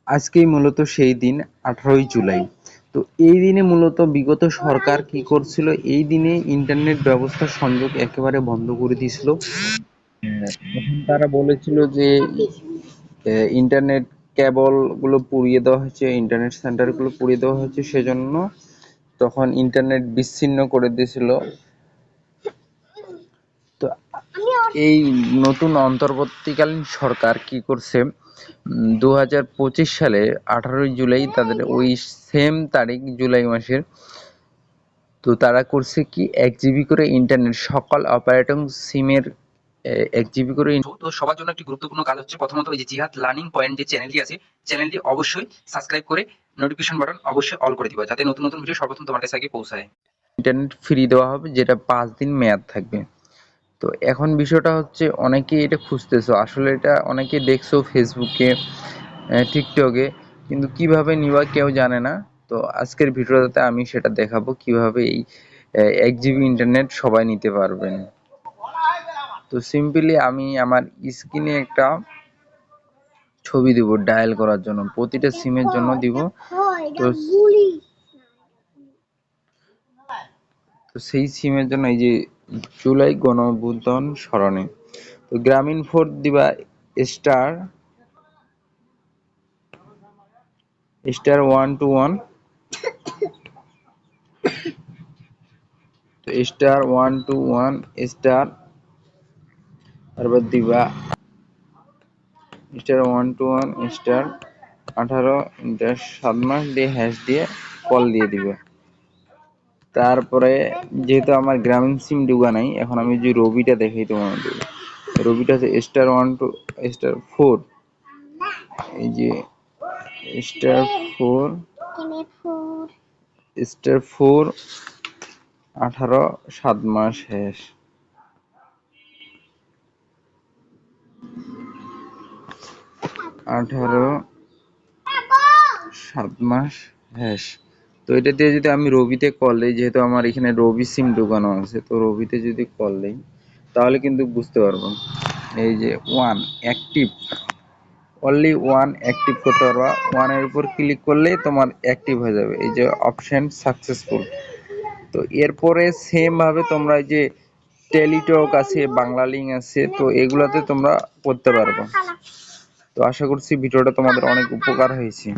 আজকেই মূলত সেই দিন 18ই জুলাই। তো এই দিনে মূলত বিগত সরকার কি করছিল, এই দিনে ইন্টারনেট ব্যবস্থার সংযোগ একেবারে বন্ধ করে দিয়েছিল। তখন তারা বলেছিল যে ইন্টারনেট কেবল গুলো পুড়িয়ে দেওয়া হয়েছে, ইন্টারনেট সেন্টার গুলো পুড়িয়ে দেওয়া হয়েছে, সেজন্য তখন ইন্টারনেট বিচ্ছিন্ন করে দিয়েছিল। তো এই নতুন অন্তর্বর্তীকালীন সরকার কি করছে, 2025 সালে 18ই জুলাই তাদের ওই সেম তারিখ জুলাই মাসের, তো তারা করছে কি 1 জিবি করে ইন্টারনেট সকল অপারেটিং সিমের 1 জিবি করে তো সবার জন্য একটি গুরুত্বপূর্ণ কাজ হচ্ছে, প্রথমত এই যে জিহাদ লার্নিং পয়েন্ট যে চ্যানেলটি আছে, চ্যানেলটি অবশ্যই সাবস্ক্রাইব করে নোটিফিকেশন বাটন অবশ্যই অল করে দিবা, যাতে নতুন নতুন ভিডিও সর্বপ্রথম তোমার কাছে আগে পৌঁছায়। ইন্টারনেট ফ্রি দেওয়া হবে, যেটা 5 দিন মেয়াদ থাকবে। তো এখন বিষয়টা হচ্ছে অনেকে এটা খুঁজতেছো, আসলে এটা অনেকে দেখছো ফেসবুকে, টিকটকে, কিন্তু কিভাবে নিবা কেউ জানে না। তো আজকের ভিডিওতে আমি সেটা দেখাবো কিভাবে এই 1 জিবি ইন্টারনেট সবাই নিতে পারবেন। তো সিম্পলি আমি আমার স্ক্রিনে একটা ছবি দিব ডায়াল করার জন্য, প্রতিটা সিমের জন্য দিব। তো তো সেই সিমের জন্য এই যে জুলাই গণ অভ্যুত্থান স্মরণে, তো গ্রামীণ ফোন দিবা স্টার স্টার 121, তো স্টার 121 স্টার, তারপর দিবা স্টার 121 স্টার 18 ইন্টার 7 মাস দিয়ে হ্যাশ দিয়ে কল দিয়ে দিবে। তারপরে যেহেতু আমার গ্রামীণ সিম ঢুকা নাই, এখন আমি যে রবিটা দেখাই তোমাদের, রবিটা হচ্ছে স্টার 4, এই যে স্টার 4 18 7 মাস হ্যাশ, 18 7 মাস হ্যাশ। তো এটা দিয়ে যদি আমি রবিতে কল দিই, যেহেতু আমার এখানে রবি সিম ঢুকানো আছে, তো রবিতে যদি কল দিই তাহলে কিন্তু বুঝতে পারবো। এই যে one active, only one active করতে পারবা, ওয়ানের উপর ক্লিক করলেই তোমার অ্যাক্টিভ হয়ে যাবে, এই যে অপশন সাকসেসফুল। তো এরপরে সেম ভাবে তোমরা এই যে টেলিটক আছে, বাংলা লিঙ্ক আছে, তো এগুলাতে তোমরা করতে পারবা। তো আশা করছি ভিডিওটা তোমাদের অনেক উপকার হয়েছে।